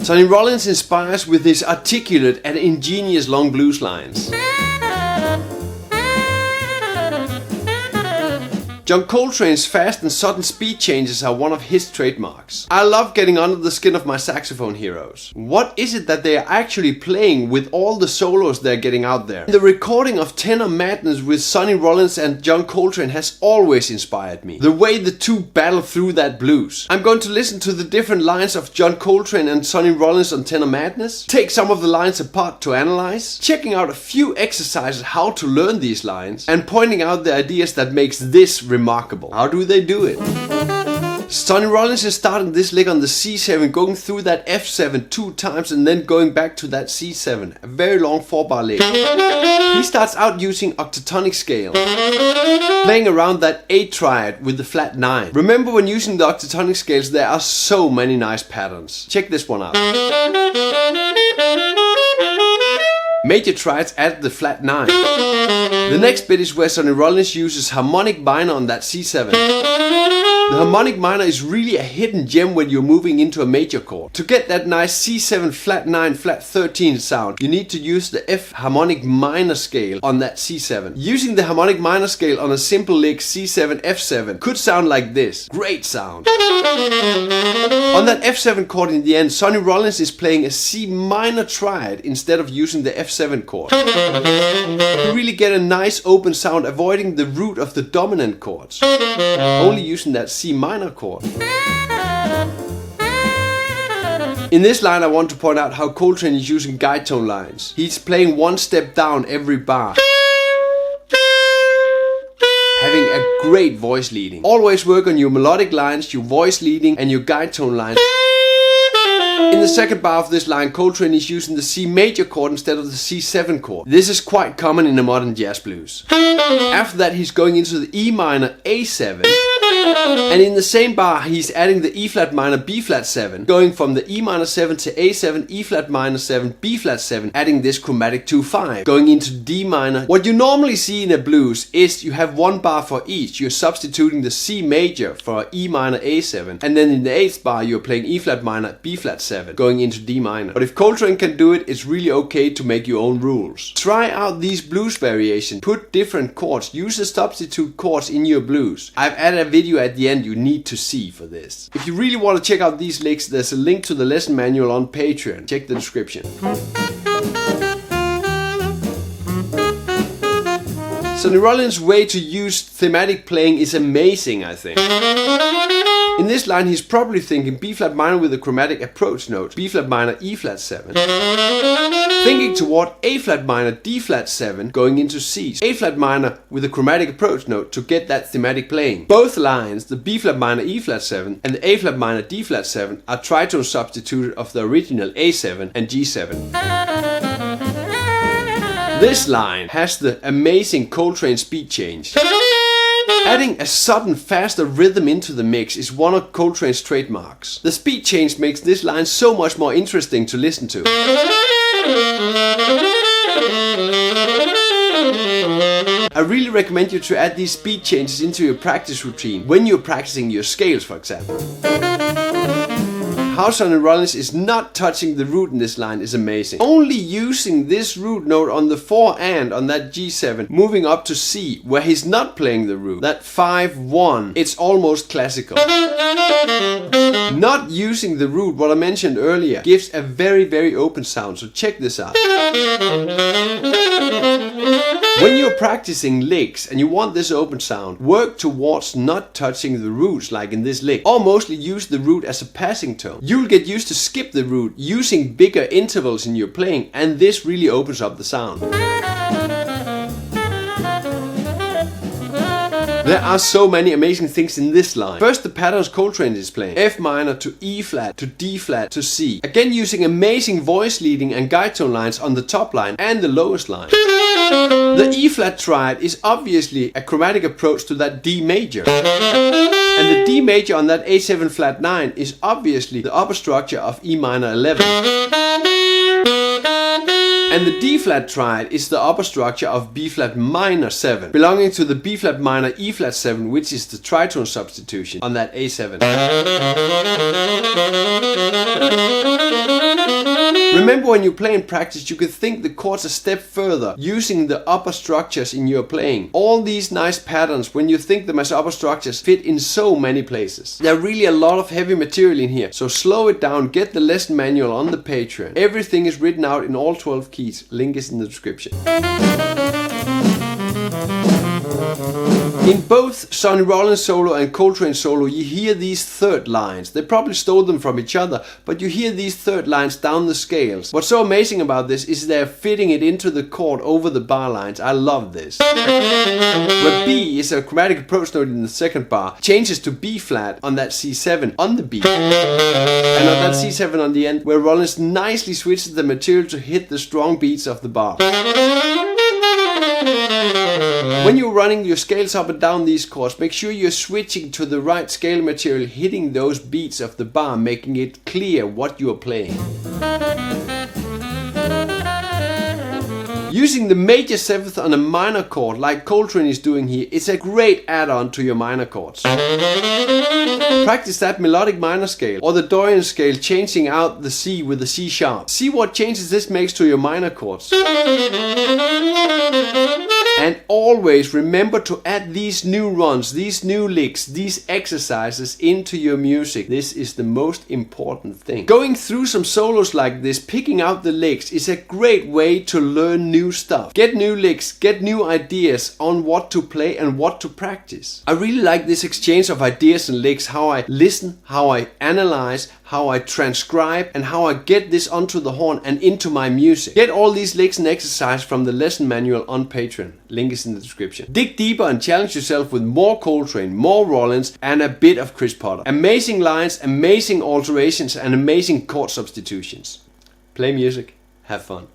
Sonny Rollins inspires with his articulate and ingenious long blues lines. John Coltrane's fast and sudden speed changes are one of his trademarks. I love getting under the skin of my saxophone heroes. What is it that they are actually playing with all the solos they're getting out there? The recording of Tenor Madness with Sonny Rollins and John Coltrane has always inspired me. The way the two battle through that blues. I'm going to listen to the different lines of John Coltrane and Sonny Rollins on Tenor Madness, take some of the lines apart to analyze, checking out a few exercises how to learn these lines, and pointing out the ideas that makes this remarkable. How do they do it? Sonny Rollins is starting this lick on the C7, going through that F7 2 times and then going back to that C7. A very long 4-bar lick. He starts out using octatonic scale, playing around that A triad with the flat 9. Remember, when using the octatonic scales there are so many nice patterns. Check this one out. Major triads add the flat 9. The next bit is where Sonny Rollins uses harmonic minor on that C7. The harmonic minor is really a hidden gem when you're moving into a major chord. To get that nice C7 flat 9 flat 13 sound, you need to use the F harmonic minor scale on that C7. Using the harmonic minor scale on a simple lick C7 F7 could sound like this. Great sound. On that F7 chord in the end, Sonny Rollins is playing a C minor triad instead of using the F7 chord. You really get a nice open sound, avoiding the root of the dominant chords. Only using that C minor chord. In this line I want to point out how Coltrane is using guide tone lines. He's playing one step down every bar, having a great voice leading. Always work on your melodic lines, your voice leading and your guide tone lines. In the second bar of this line, Coltrane is using the C major chord instead of the C7 chord. This is quite common in the modern jazz blues. After that he's going into the E minor A7. And in the same bar he's adding the E flat minor B flat 7, going from the E minor 7 to A7, E flat minor 7, B flat 7, adding this chromatic 2-5, going into D minor. What you normally see in a blues is you have one bar for each. You're substituting the C major for E minor A7, and then in the 8th bar you're playing E flat minor B flat 7, going into D minor. But if Coltrane can do it, it's really okay to make your own rules. Try out these blues variations, put different chords, use the substitute chords in your blues. I've added a video at the end you need to see for this. If you really want to check out these licks, there's a link to the lesson manual on Patreon. Check the description. Sonny Rollins' way to use thematic playing is amazing, I think. In this line he's probably thinking B flat minor with a chromatic approach note, B flat minor E flat 7. Thinking toward A flat minor D flat 7, going into C's, A flat minor with a chromatic approach note to get that thematic playing. Both lines, the B flat minor E flat 7 and the A flat minor D flat 7, are tritone substituted of the original A7 and G7. This line has the amazing Coltrane speed change. Adding a sudden faster rhythm into the mix is one of Coltrane's trademarks. The speed change makes this line so much more interesting to listen to. I really recommend you to add these speed changes into your practice routine when you're practicing your scales, for example. How Sonny Rollins is not touching the root in this line is amazing. Only using this root note on the 4 and on that G7, moving up to C, where he's not playing the root. That 5-1, it's almost classical. Not using the root, what I mentioned earlier, gives a very open sound, so check this out. When you're practicing licks and you want this open sound, work towards not touching the roots like in this lick, or mostly use the root as a passing tone. You'll get used to skip the root using bigger intervals in your playing, and this really opens up the sound. There are so many amazing things in this line. First, the patterns Coltrane is playing. F minor to E flat to D flat to C. Again using amazing voice leading and guide tone lines on the top line and the lowest line. The E flat triad is obviously a chromatic approach to that D major. And the D major on that A7 flat 9 is obviously the upper structure of E minor 11. And the D flat triad is the upper structure of B flat minor 7, belonging to the B flat minor E flat 7, which is the tritone substitution on that A7. Remember, when you play in practice, you can think the chords a step further using the upper structures in your playing. All these nice patterns, when you think them as upper structures, fit in so many places. There are really a lot of heavy material in here, so slow it down, get the lesson manual on the Patreon. Everything is written out in all 12 keys. Link is in the description. In both Sonny Rollins solo and Coltrane solo, you hear these third lines. They probably stole them from each other, but you hear these third lines down the scales. What's so amazing about this is they're fitting it into the chord over the bar lines. I love this. Where B is a chromatic approach note in the second bar, changes to B flat on that C7 on the B. And on that C7 on the end, where Rollins nicely switches the material to hit the strong beats of the bar. When you're running your scales up and down these chords, make sure you're switching to the right scale material, hitting those beats of the bar, making it clear what you are playing. Using the major 7th on a minor chord, like Coltrane is doing here, is a great add-on to your minor chords. Practice that melodic minor scale or the Dorian scale, changing out the C with the C sharp. See what changes this makes to your minor chords. And always remember to add these new runs, these new licks, these exercises into your music. This is the most important thing. Going through some solos like this, picking out the licks, is a great way to learn new stuff. Get new licks, get new ideas on what to play and what to practice. I really like this exchange of ideas and licks, how I listen, how I analyze, how I transcribe, and how I get this onto the horn and into my music. Get all these licks and exercise from the lesson manual on Patreon. Link is in the description. Dig deeper and challenge yourself with more Coltrane, more Rollins, and a bit of Chris Potter. Amazing lines, amazing alterations, and amazing chord substitutions. Play music, have fun.